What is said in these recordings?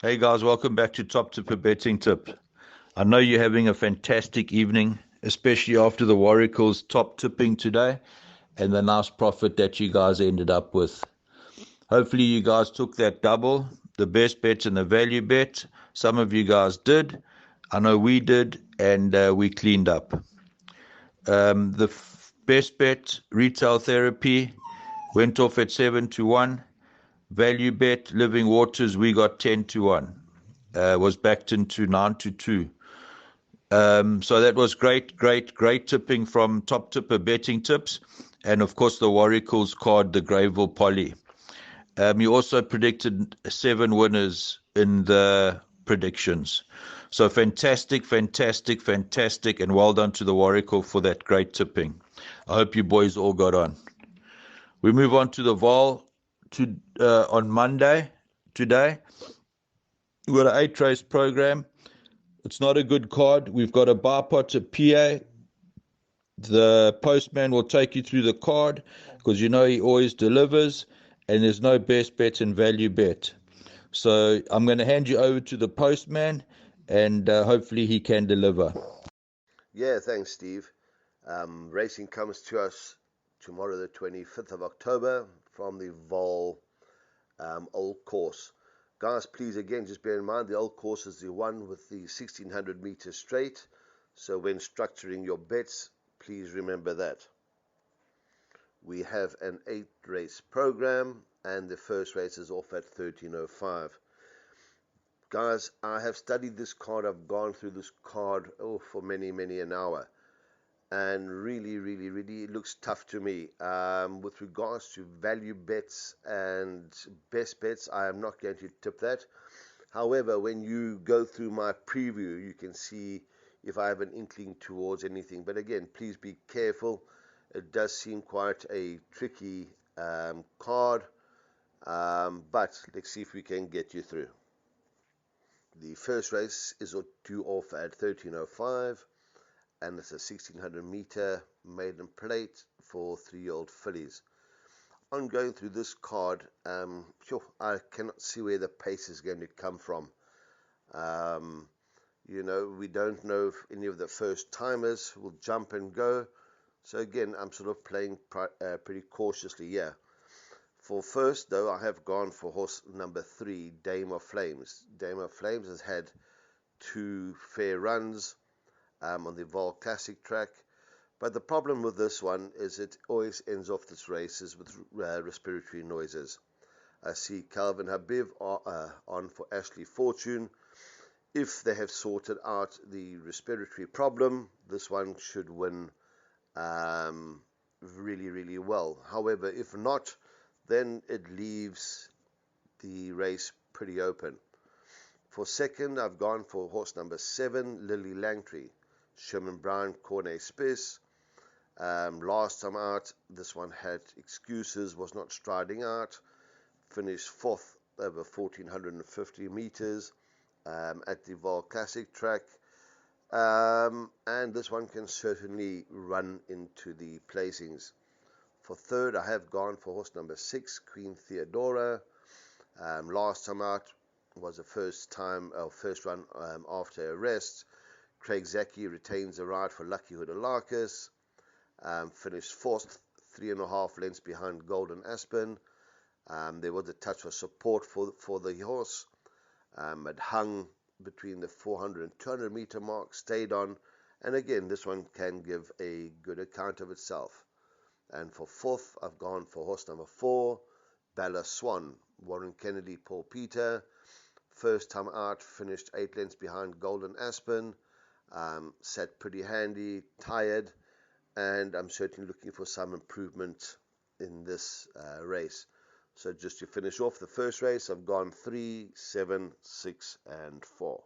Hey guys, welcome back to Top Tipper Betting Tip. I know you're having a fantastic evening, especially after the Warriors top tipping today and the nice profit that you guys ended up with. Hopefully, you guys took that double, the best bet and the value bet. Some of you guys did. I know we did, and we cleaned up. The best bet, retail therapy, went off at 7-1. Value bet, living waters, we got 10-1. Was backed into 9-2. So that was great tipping from Top Tipper Betting Tips. And of course, the Warriors card, the Greyville Poly. You also predicted 7 winners in the predictions. So fantastic, and well done to the Warrior for that great tipping. I hope you boys all got on. We move on to the Vaal on Monday today. We've got an 8 race program. It's not a good card. We've got a bar pot, a PA. The postman will take you through the card because you know he always delivers, and there's no best bet and value bet. So I'm going to hand you over to the postman, and hopefully he can deliver. Yeah, thanks, Steve. Racing comes to us tomorrow, the 25th of October, from the Vaal Old Course. Guys, please again, just bear in mind the Old Course is the one with the 1600 meters straight. So when structuring your bets, please remember that. We have an 8 race program, and the first race is off at 13:05. Guys, I have studied this card. I've gone through this card for many an hour, and really it looks tough to me. With regards to value bets and best bets, I am not going to tip that. However, when you go through my preview, you can see if I have an inkling towards anything. But again, please be careful. It does seem quite a tricky card, but let's see if we can get you through. The first race is due off at 13:05, and it's a 1600-meter maiden plate for 3-year-old fillies. On going through this card, I cannot see where the pace is going to come from. We don't know if any of the first timers will jump and go. So again, I'm sort of playing pretty cautiously here. For first, though, I have gone for horse number 3, Dame of Flames. Dame of Flames has had 2 fair runs on the Vaal Classic track. But the problem with this one is it always ends off its races with respiratory noises. I see Calvin Habib on for Ashley Fortune. If they have sorted out the respiratory problem, this one should win really well. However, if not, then it leaves the race pretty open. For second, I've gone for horse number 7, Lily Langtree. Sherman Brown, Cornet Spiss. Last time out, this one had excuses, was not striding out. Finished 4th over 1450 meters at the Vaal Classic track. And this one can certainly run into the placings. For third, I have gone for horse number 6, Queen Theodora. Last time out was the first run after arrest. Craig Zaki retains the ride for Lucky Hoodalakis. Finished 4th, 3.5 lengths behind Golden Aspen. There was a touch of support for the horse. It hung between the 400 and 200 meter mark, stayed on, and again, this one can give a good account of itself. And for fourth, I've gone for horse number 4, Bella Swan. Warren Kennedy, Paul Peter. First time out, finished 8 lengths behind Golden Aspen. Sat pretty handy, tired, and I'm certainly looking for some improvement in this race. So just to finish off the first race, I've gone 3, 7, 6, and 4.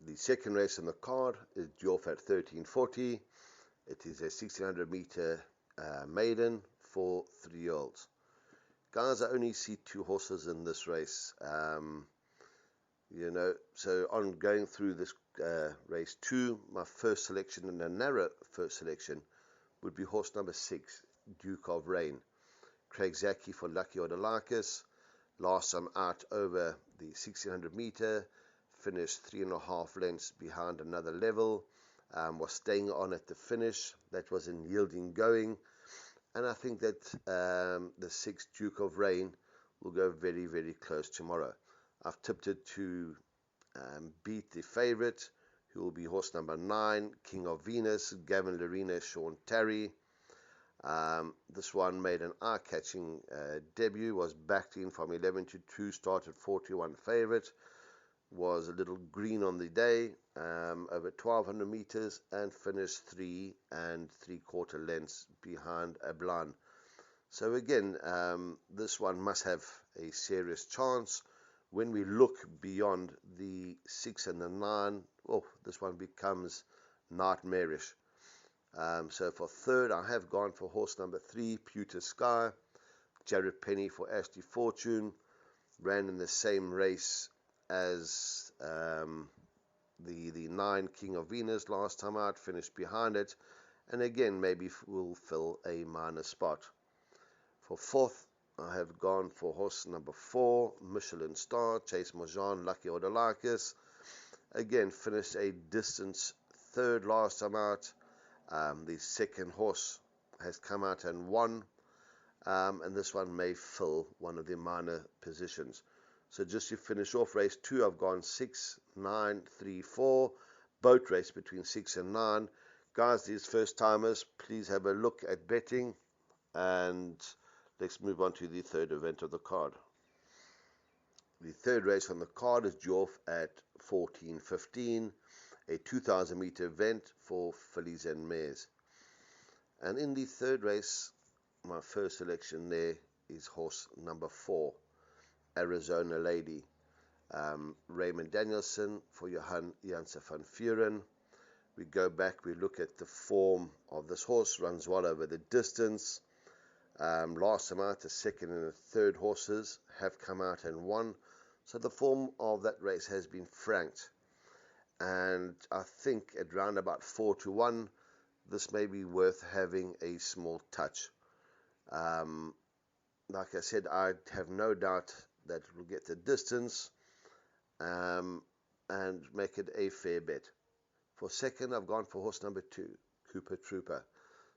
The second race on the card is due off at 13:40. It is a 1600 meter maiden for 3-year-olds. Guys, I only see 2 horses in this race. So on going through this race 2, my first selection, and a narrow first selection, would be horse number 6, Duke of Rain. Craig Zaki for Lucky Hoodalakis. Last time out over the 1600 meter, finished 3.5 lengths behind another level, was staying on at the finish. That was in yielding going, and I think that the 6th Duke of Rain will go very, very close tomorrow. I've tipped it to beat the favourite, who will be horse number 9, King of Venus, Gavin Lerena, Sean Terry. This one made an eye-catching debut, was backed in from 11 to 2, started 4-1 favourite, was a little green on the day, over 1200 metres, and finished 3 3/4 lengths behind Ablan. So again, this one must have a serious chance. When we look beyond the 6 and the 9, oh, this one becomes nightmarish. So for third, I have gone for horse number 3, Pewter Sky. Jared Penny for Ashley Fortune. Ran in the same race as the 9, King of Venus, last time out. Finished behind it. And again, maybe will fill a minor spot. For fourth, I have gone for horse number 4, Michelin Star, Chase Mojan, Lucky Odalakis. Again, finished a distance third last time out. The second horse has come out and won, and this one may fill one of the minor positions. So just to finish off race 2, I've gone 6, 9, 3, 4, boat race between 6 and 9. Guys, these first timers, please have a look at betting, and let's move on to the third event of the card. The third race on the card is due off at 14:15, a 2,000 meter event for fillies and mares. And in the third race, my first selection there is horse number 4, Arizona Lady. Raymond Danielson for Johan Janse van Vuren. We go back, we look at the form of this horse, runs well over the distance. Last time out, the second and the third horses have come out and won. So the form of that race has been franked. And I think at round about 4-1, this may be worth having a small touch. Like I said, I have no doubt that it will get the distance and make it a fair bet. For second, I've gone for horse number 2, Cooper Trooper.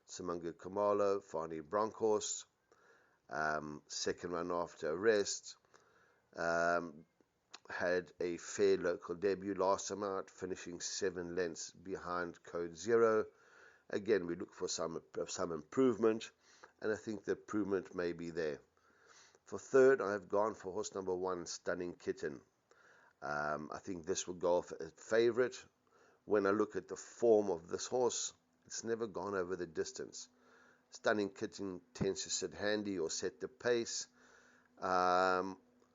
Simangu Kamalo, Fani Bronkhorst. Second run after arrest. Had a fair local debut last time out, finishing 7 lengths behind Code Zero. Again, we look for some improvement, and I think the improvement may be there. For third, I have gone for horse number 1, Stunning Kitten. I think this will go off as favourite. When I look at the form of this horse, it's never gone over the distance. Stunning Kitten tends to sit handy or set the pace.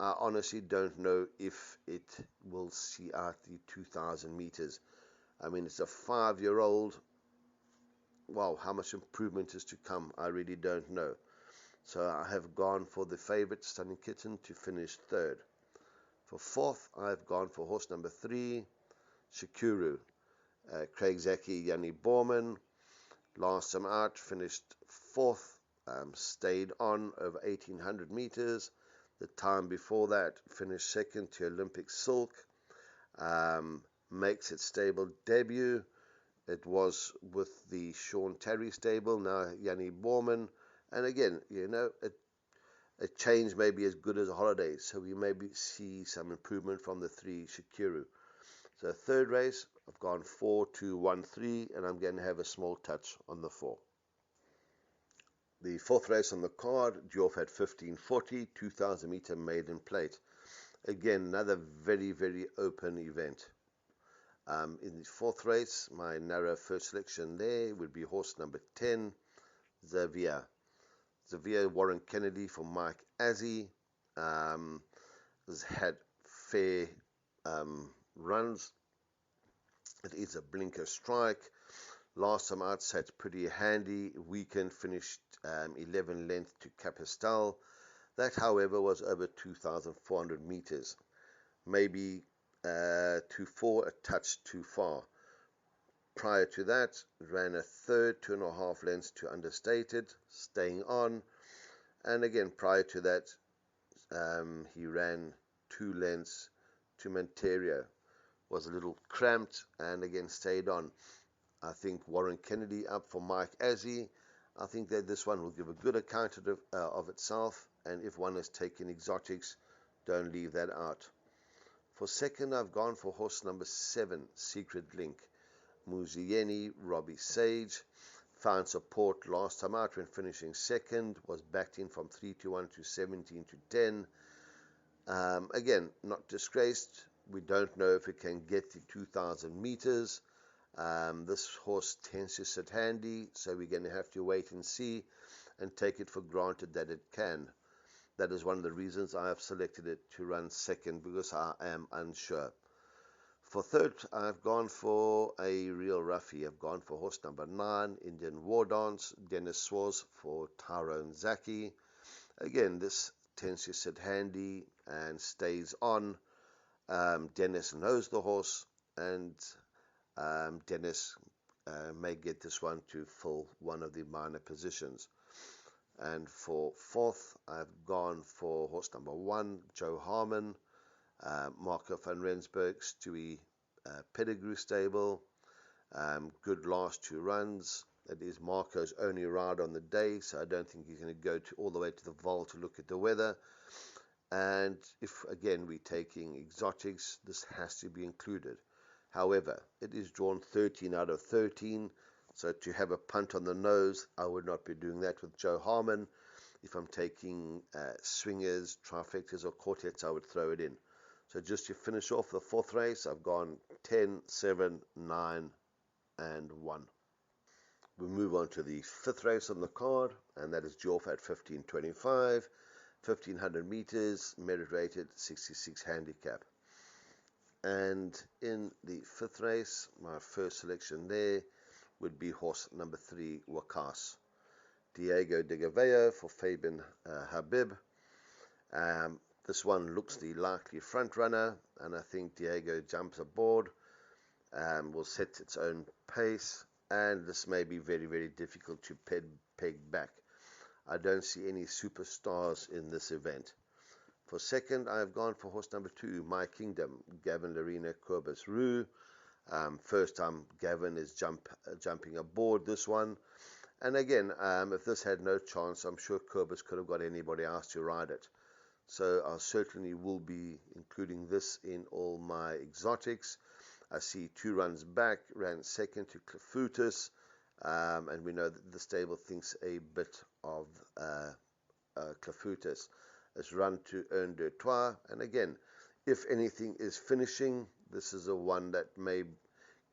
I honestly don't know if it will see out the 2,000 meters. I mean, it's a 5-year-old. Wow, how much improvement is to come, I really don't know. So I have gone for the favorite, Stunning Kitten, to finish third. For fourth, I have gone for horse number 3, Shikuru. Craig Zaki, Yanni Borman. Last time out, finished fourth, stayed on over 1,800 meters. The time before that, finished second to Olympic Silk. Makes its stable debut. It was with the Sean Terry stable, now Yanni Borman. And again, you know, a change may be as good as a holiday. So we maybe see some improvement from the 3 Shikuru. So third race, I've gone 4-1-3, and I'm going to have a small touch on the 4. The fourth race on the card, due off at 15:40, 2,000 meter maiden plate. Again, another very, very open event. In the fourth race, my narrow first selection there would be horse number 10, Xavier. Xavier Warren Kennedy for Mike Azzi. Has had fair runs. It is a blinker strike. Last time out, sat pretty handy. Weekend finished 11 length to Capistel. That, however, was over 2,400 meters. Maybe too far, a touch too far. Prior to that, ran a third, 2.5 lengths to Understated, staying on. And again, prior to that, He ran 2 lengths to Monterio, was a little cramped, and again stayed on. I think Warren Kennedy up for Mike Azzi. I think that this one will give a good account of itself, and if one has taken exotics, don't leave that out. For second, I've gone for horse number 7, Secret Link. Muzieni, Robbie Sage, found support last time out when finishing second, was backed in from 3 to 1 to 17 to 10. Again, not disgraced. We don't know if it can get to 2,000 meters. This horse tends to sit handy, so we're going to have to wait and see and take it for granted that it can. That is one of the reasons I have selected it to run second, because I am unsure. For third, I've gone for a real roughie. I've gone for horse number 9, Indian War Dance, Dennis Swaz for Tyrone Zaki. Again, this tends to sit handy and stays on. Dennis knows the horse, and Dennis may get this one to fill one of the minor positions. And for fourth, I've gone for horse number 1, Joe Harmon, Marco van Rensburg, Stewie Pedigree stable. Good last 2 runs. It is Marco's only ride on the day, so I don't think he's going to go all the way to the Vaal to look at the weather. And if, again, we're taking exotics, this has to be included. However, it is drawn 13 out of 13, so to have a punt on the nose, I would not be doing that with Joe Harmon. If I'm taking swingers, trifectas, or quartets, I would throw it in. So just to finish off the fourth race, I've gone 10, 7, 9, and 1. We move on to the fifth race on the card, and that is due off at 15:25, 1,500 meters, merit rated 66 handicap. And in the fifth race, my first selection there would be horse number 3, Wakas. Diego de Gaveo for Fabian Habib. This one looks the likely front runner, and I think Diego jumps aboard, will set its own pace, and this may be very, very difficult to peg back. I don't see any superstars in this event. For second, I've gone for horse number 2, My Kingdom, Gavin Larina Corbus Rue. First time Gavin is jumping aboard this one. And again, if this had no chance, I'm sure Corbus could have got anybody else to ride it. So I certainly will be including this in all my exotics. I see 2 runs back, ran second to Clafutus, and we know that the stable thinks a bit of Clafutus. It's run to Earn de Trois, and again, if anything is finishing, this is a one that may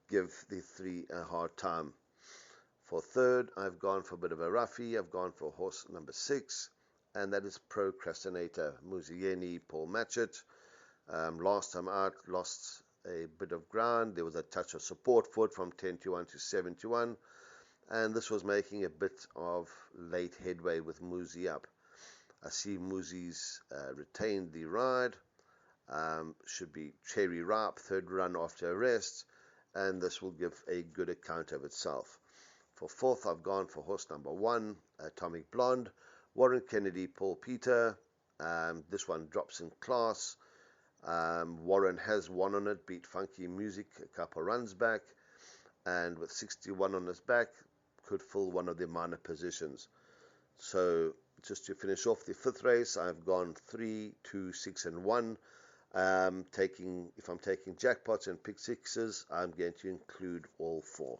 give the 3 a hard time. For third, I've gone for a bit of a roughie. I've gone for horse number 6, and that is Procrastinator, Muzieni Paul Matchett. Last time out, lost a bit of ground. There was a touch of support for it from 10 to 1 to 7 to 1, and this was making a bit of late headway with Muzi up. I see Muzi's retained the ride, should be cherry ripe, third run after a rest, and this will give a good account of itself. For fourth, I've gone for horse number 1, Atomic Blonde, Warren Kennedy, Paul Peter. This one drops in class. Warren has won on it, beat Funky Music a couple runs back, and with 61 on his back, could fill one of the minor positions. So just to finish off the fifth race, I've gone 3, 2, 6, and 1. If I'm taking jackpots and pick sixes, I'm going to include all 4.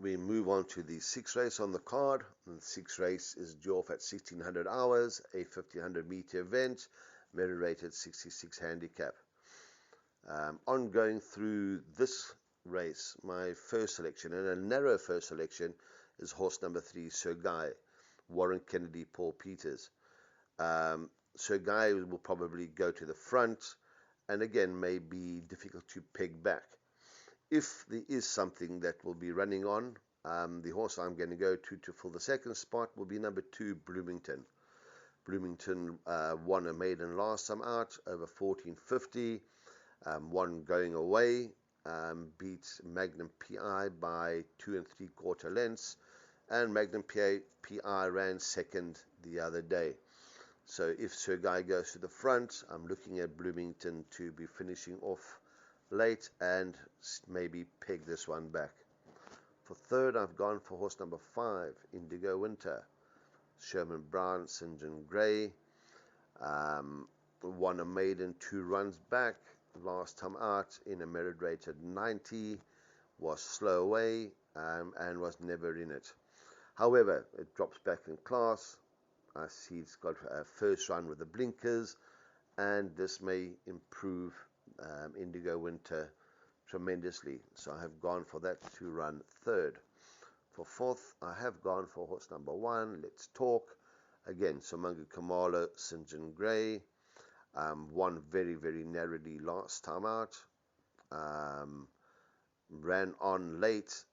We move on to the 6th race on the card. And the 6th race is due off at 1600 hours, a 1500 meter event, merit rated 66 handicap. Ongoing through this race, my first selection, and a narrow first selection, is horse number 3, Sir Guy, Warren Kennedy, Paul Peters. Sir Guy will probably go to the front, and again may be difficult to peg back. If there is something that will be running on, the horse I'm going to go to fill the second spot will be number 2, Bloomington. Bloomington won a maiden last time out over 1450, won going away, beat Magnum PI by 2 3/4 lengths, and Magnum PI ran second the other day. So if Sir Guy goes to the front, I'm looking at Bloomington to be finishing off late and maybe peg this one back. For third, I've gone for horse number 5, Indigo Winter. Sherman Brown, St. John Grey. Won a maiden 2 runs back. Last time out in a merit rated 90. Was slow away and was never in it. However, it drops back in class. I see it's got a first run with the blinkers, and this may improve Indigo Winter tremendously. So I have gone for that to run third. For fourth, I have gone for horse number 1, Let's Talk. Again, Somangu Kamala, St. John Grey. Won very, very narrowly last time out. Ran on late,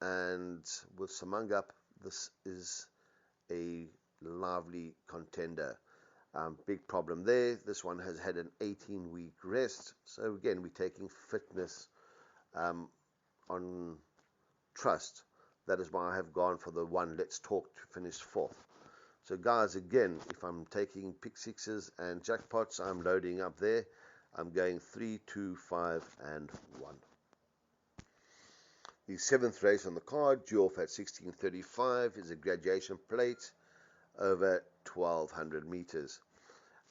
and with Samang up, this is a lively contender. Big problem there. This one has had an 18-week rest. So again, we're taking fitness on trust. That is why I have gone for the 1, Let's Talk, to finish 4th. So guys, again, if I'm taking pick sixes and jackpots, I'm loading up there. I'm going 3, 2, 5, and 1. The 7th race on the card, due off at 16:35, is a graduation plate over 1200 meters.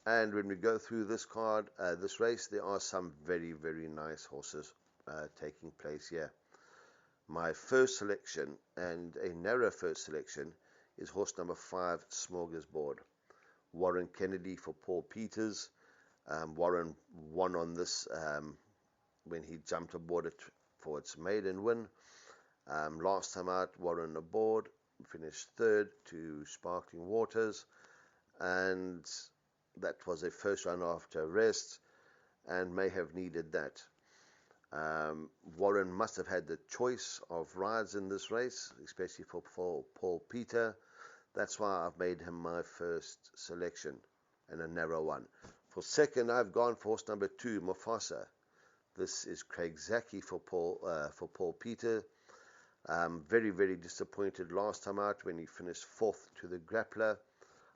And when we go through this card, this race, there are some very, very nice horses taking place here. My first selection, and a narrow first selection, is horse number 5, Smorgasbord. Warren Kennedy for Paul Peters. Warren won on this when he jumped aboard it for its maiden win. Last time out, Warren aboard, finished third to Sparkling Waters, and that was a first run after rest and may have needed that. Warren must have had the choice of rides in this race, especially for Paul Peter. That's why I've made him my first selection, and a narrow one. For second, I've gone for horse number 2, Mufasa. This is Craig Zaki for Paul Peter. Very, very disappointed last time out when he finished 4th to the Grappler.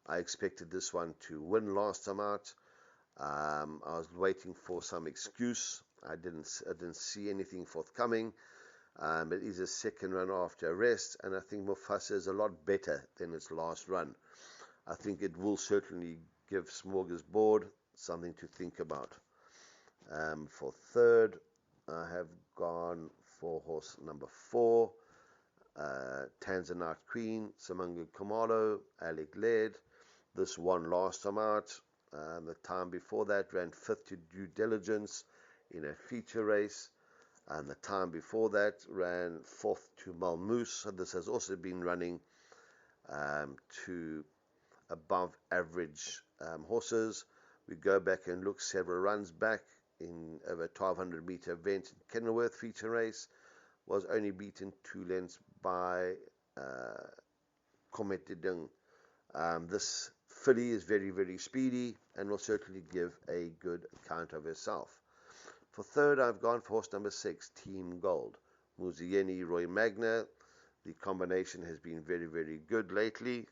I expected this one to win last time out. I was waiting for some excuse. I didn't see anything forthcoming. It is a second run after a rest, and I think Mufasa is a lot better than its last run. I think it will certainly give Smorgasbord something to think about. For third, I have gone for horse number 4, Tanzanite Queen, Samangu Kamalo, Alec Laird. This won last time out. The time before that ran 5th to Due Diligence in a feature race. And the time before that ran 4th to Malmoose. So this has also been running to above average horses. We go back and look several runs back in over a 1200 meter event in Kenilworth feature race. Was only beaten 2 lengths by Comet de Dung. This filly is very, very speedy and will certainly give a good account of herself. For third, I've gone for horse number 6, Team Gold. Muzieni Roy Magna. The combination has been very, very good lately.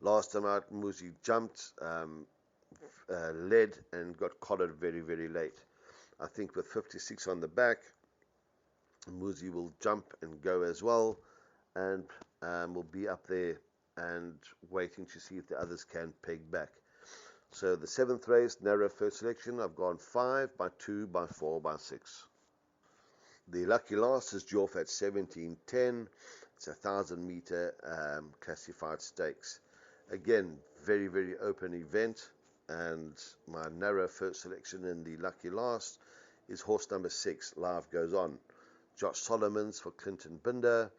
Last time out, Muzi jumped, led, and got collared very, very late. I think with 56 on the back, Muzi will jump and go as well, and will be up there and waiting to see if the others can peg back. So the 7th race, narrow first selection, I've gone 5, by 2, by 4, by 6. The lucky last is due off at 17:10. It's a 1,000 meter classified stakes. Again, very, very open event, and my narrow first selection in the lucky last is horse number 6, Life Goes On. Josh Solomons for Clinton Binder.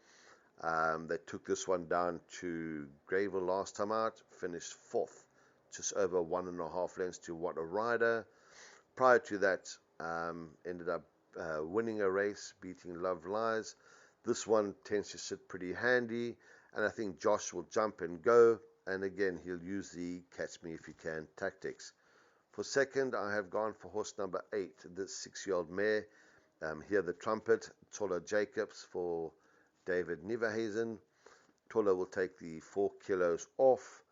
They took this one down to Greyville last time out, finished 4th, just over 1.5 lengths to What a Rider. Prior to that, ended up winning a race, beating Love Lies. This one tends to sit pretty handy, and I think Josh will jump and go, and again, he'll use the catch me if you can tactics. For second, I have gone for horse number 8, this 6-year-old mare. Hear the Trumpet, Tola Jacobs for David Niverhazen. Tola will take the 4 kilos off,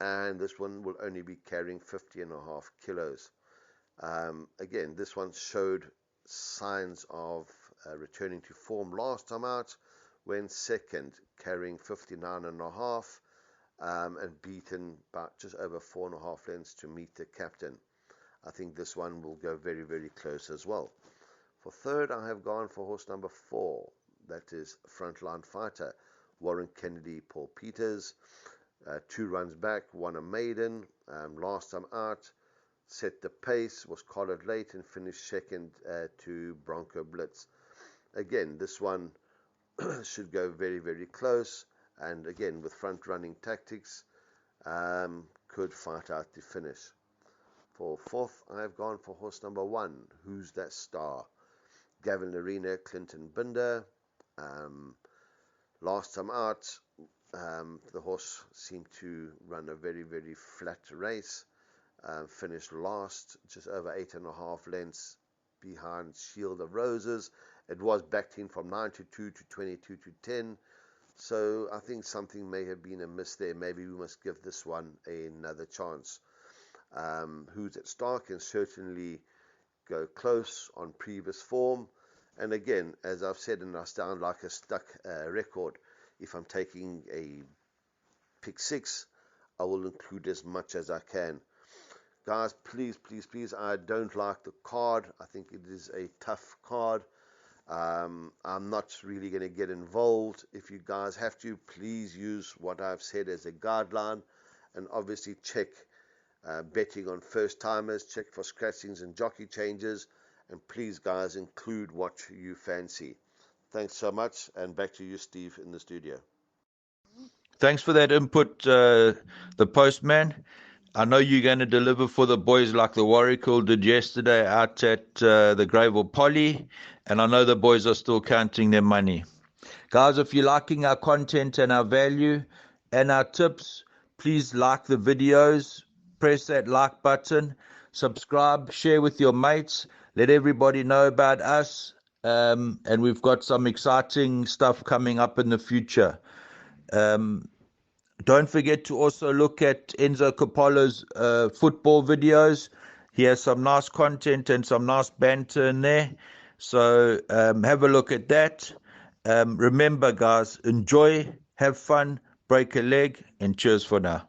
and this one will only be carrying 50.5 kilos. Again, this one showed signs of returning to form last time out, went second, carrying 59.5, and beaten by just over 4.5 lengths to meet the captain. I think this one will go very, very close as well. For third, I have gone for horse number 4. That is Frontline Fighter, Warren Kennedy, Paul Peters. 2 runs back, won a maiden. Last time out, set the pace, was collared late, and finished second to Bronco Blitz. Again, this one should go very, very close. And again, with front-running tactics, could fight out the finish. For fourth, I have gone for horse number 1, Who's That Star? Gavin Arena, Clinton Binder. Last time out, the horse seemed to run a very, very flat race. Finished last, just over 8.5 lengths behind Shield of Roses. It was backed in from 9 to 2 to 22 to 10. So I think something may have been amiss there. Maybe we must give this one another chance. Who's That Star can certainly go close on previous form. And again, as I've said, and I sound like a stuck record, if I'm taking a pick 6, I will include as much as I can. Guys, please, please, please, I don't like the card. I think it is a tough card. I'm not really going to get involved. If you guys have to, please use what I've said as a guideline, and obviously check betting on first timers, check for scratchings and jockey changes, and please guys include what you fancy. Thanks so much, and back to you, Steve, in the studio. Thanks for that input, the postman. I know you're going to deliver for the boys like the Warrigal did yesterday out at the Greyville Poly, and I know the boys are still counting their money. Guys, if you're liking our content and our value and our tips, please like the videos, press that like button, subscribe, share with your mates, let everybody know about us, and we've got some exciting stuff coming up in the future. Don't forget to also look at Enzo Capolo's football videos. He has some nice content and some nice banter in there. So have a look at that. Remember, guys, enjoy, have fun, break a leg, and cheers for now.